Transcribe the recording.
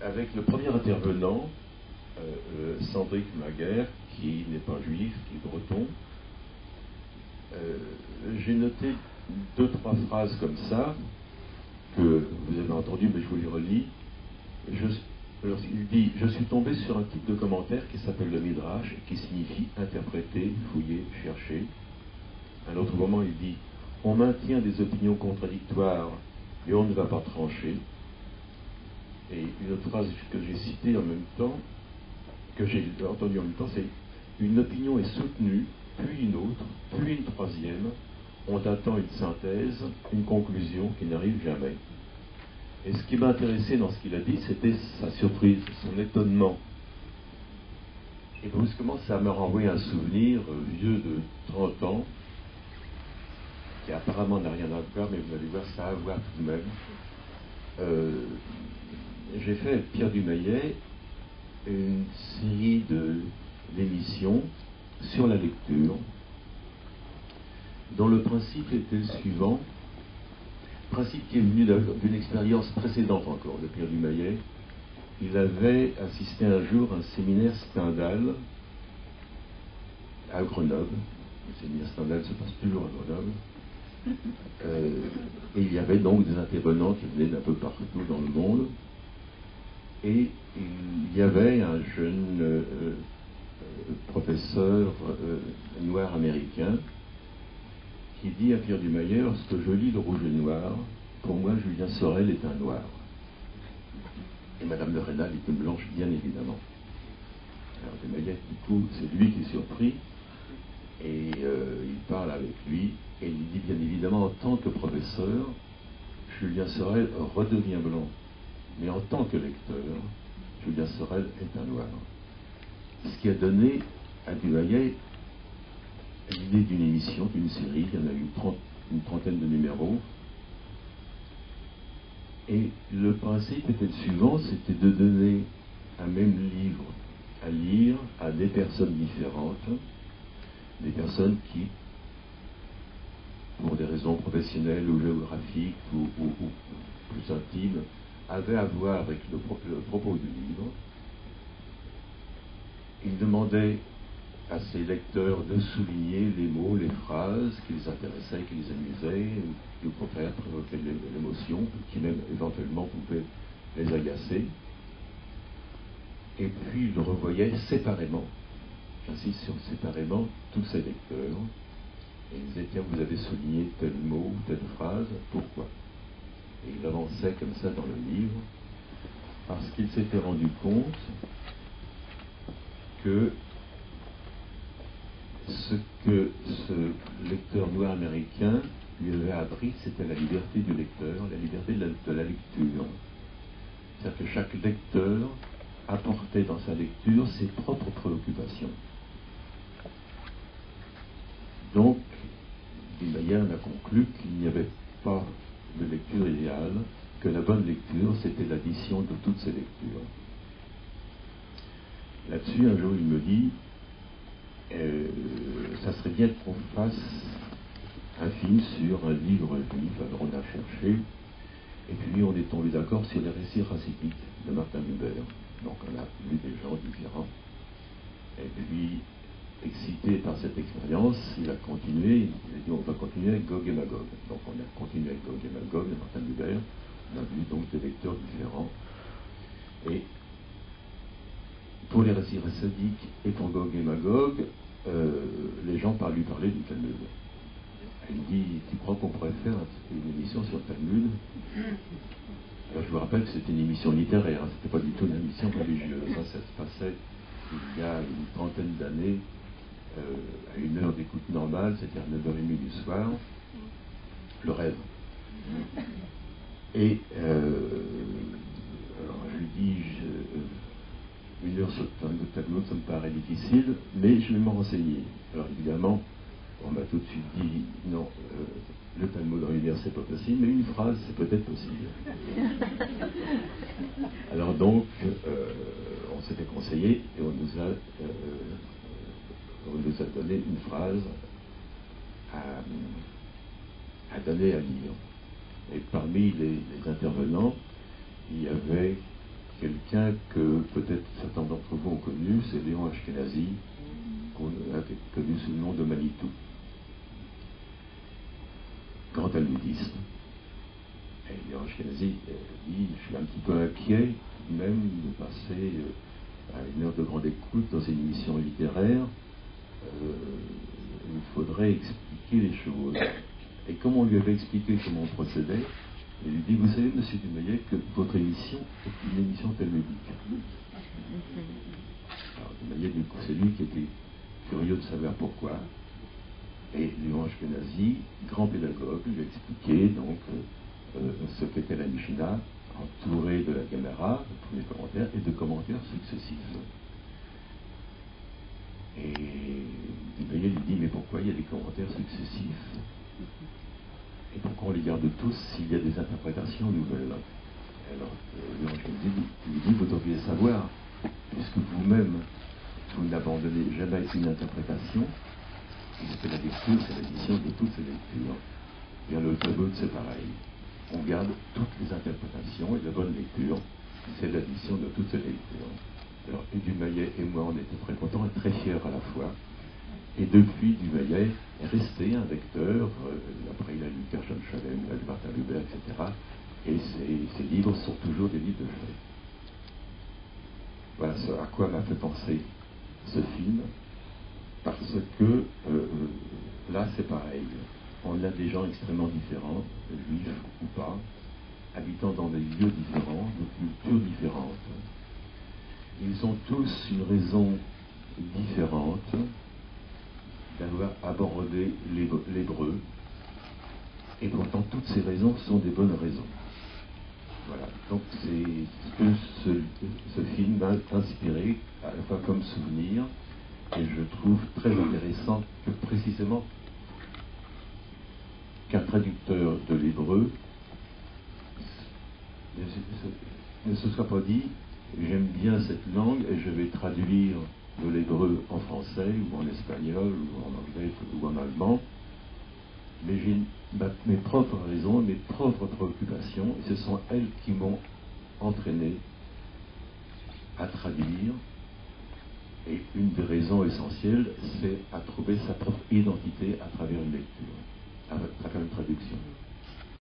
avec le premier intervenant, Sandrick Maguère, qui n'est pas juif, qui est breton. J'ai noté 2-3 phrases comme ça, que vous avez entendues, mais je vous les relis. Alors, il dit « Je suis tombé sur un type de commentaire qui s'appelle le Midrash, et qui signifie interpréter, fouiller, chercher. » À un autre moment, il dit « On maintient des opinions contradictoires, et on ne va pas trancher. » Et une autre phrase que j'ai citée en même temps, que j'ai entendue en même temps, c'est « Une opinion est soutenue, puis une autre, puis une troisième. On attend une synthèse, une conclusion qui n'arrive jamais. » Et ce qui m'a intéressé dans ce qu'il a dit, c'était sa surprise, son étonnement. Et brusquement, ça m'a renvoyé un souvenir vieux de 30 ans, qui apparemment n'a rien à voir, mais vous allez voir, ça a à voir tout de même. J'ai fait avec Pierre Dumayet une série d'émissions sur la lecture, dont le principe était le suivant. Principe qui est venu d'une expérience précédente encore de Pierre Dumayet. Il avait assisté un jour à un séminaire Stendhal à Grenoble. Le séminaire Stendhal se passe toujours à Grenoble. Et il y avait donc des intervenants qui venaient d'un peu partout dans le monde. Et il y avait un jeune professeur noir américain qui dit à Pierre Dumayet, lorsque je lis Le Rouge et le Noir, pour moi, Julien Sorel est un noir. Et Madame de Rênal est une blanche, bien évidemment. Alors Dumayet, du coup, c'est lui qui est surpris, et il parle avec lui, et il dit bien évidemment, en tant que professeur, Julien Sorel redevient blanc. Mais en tant que lecteur, Julien Sorel est un noir. Ce qui a donné à Dumayet l'idée d'une émission, d'une série, il y en a eu une trentaine de numéros. Et le principe était le suivant, c'était de donner un même livre à lire à des personnes différentes, des personnes qui, pour des raisons professionnelles ou géographiques ou plus intimes, avaient à voir avec le propos du livre. Il demandait à ses lecteurs de souligner les mots, les phrases qui les intéressaient, qui les amusaient, ou au contraire provoquaient l'émotion, qui même éventuellement pouvaient les agacer. Et puis il revoyait séparément, j'insiste sur séparément, tous ses lecteurs, et il disait, tiens, vous avez souligné tel mot, telle phrase, pourquoi? Et il avançait comme ça dans le livre, parce qu'il s'était rendu compte que ce que ce lecteur noir américain lui avait appris, c'était la liberté du lecteur, la liberté de la lecture. C'est-à-dire que chaque lecteur apportait dans sa lecture ses propres préoccupations. Donc, Dumayet a conclu qu'il n'y avait pas de lecture idéale, que la bonne lecture, c'était l'addition de toutes ces lectures. Là-dessus, un jour, il me dit, ça serait bien qu'on fasse un film sur un livre juif. Alors on a cherché, et puis on est tombé d'accord sur les récits racidiques de Martin Buber. Donc on a lu des gens différents. Et puis, excité par cette expérience, il a continué, il a dit on va continuer avec Gog et Magog. Donc on a continué avec Gog et Magog de Martin Buber. On a vu donc des lecteurs différents. Et pour les récits racidiques et pour Gog et Magog, les gens lui parlaient du Talmud. Il dit, tu crois qu'on pourrait faire une émission sur le Talmud? Alors je vous rappelle que c'était une émission littéraire, hein, c'était pas du tout une émission religieuse. Ça se passait il y a une trentaine d'années, à une heure d'écoute normale, c'est-à-dire 9h30 du soir, le rêve. Et alors je lui dis, une heure sur le Talmud, ça me paraît difficile, mais je vais m'en renseigner. Alors évidemment, on m'a tout de suite dit, non, le Talmud en une heure, c'est pas possible, mais une phrase, c'est peut-être possible. Alors donc, on s'était conseillé et on nous a donné une phrase à donner à lire. Et parmi les intervenants, il y avait quelqu'un que peut-être certains d'entre vous ont connu, c'est Léon Ashkenazi, qu'on a connu sous le nom de Manitou. Grand talmudiste. Et Léon Ashkenazi dit, je suis un petit peu inquiet même de passer à une heure de grande écoute dans une émission littéraire. Il faudrait expliquer les choses. Et comme on lui avait expliqué comment on procédait, il lui dit, vous savez, monsieur Dumayet, que votre émission est une émission talmudique. Alors Dumayet, du coup, c'est lui qui était curieux de savoir pourquoi. Et Léon Ashkenazi, grand pédagogue, lui a expliqué donc ce qu'était la Mishnah, entourée de la Gemara, de premiers commentaires, et de commentaires successifs. Et Dumayet lui dit, mais pourquoi il y a des commentaires successifs? Et pourquoi on les garde tous s'il y a des interprétations nouvelles? Alors, Léon Ashkenazi lui dit, vous devriez savoir, puisque vous-même, vous n'abandonnez jamais une interprétation, puisque la lecture, c'est l'addition de toutes ces lectures. Bien le Talmud, c'est pareil. On garde toutes les interprétations, et la bonne lecture, c'est l'addition de toutes ces lectures. Alors, et Dumayet et moi, on était très contents et très fiers à la fois. Et depuis, Dumayet est resté un lecteur. Après, il a lu Gershom Scholem, il a lu Martin Buber, etc. Et ses livres sont toujours des livres de chevet. Voilà ce à quoi m'a fait penser ce film. Parce que là, c'est pareil. On a des gens extrêmement différents, juifs ou pas, habitant dans des lieux différents, de cultures différentes. Ils ont tous une raison différente d'avoir abordé l'hébreu, et pourtant toutes ces raisons sont des bonnes raisons. Voilà, donc c'est ce que ce film m'a inspiré, à la fois comme souvenir, et je trouve très intéressant que précisément qu'un traducteur de l'hébreu ne se soit pas dit j'aime bien cette langue et je vais traduire de l'hébreu en français ou en espagnol ou en anglais ou en allemand, mais j'ai mes propres raisons, mes propres préoccupations, et ce sont elles qui m'ont entraîné à traduire. Et une des raisons essentielles, c'est à trouver sa propre identité à travers une lecture, à travers une traduction.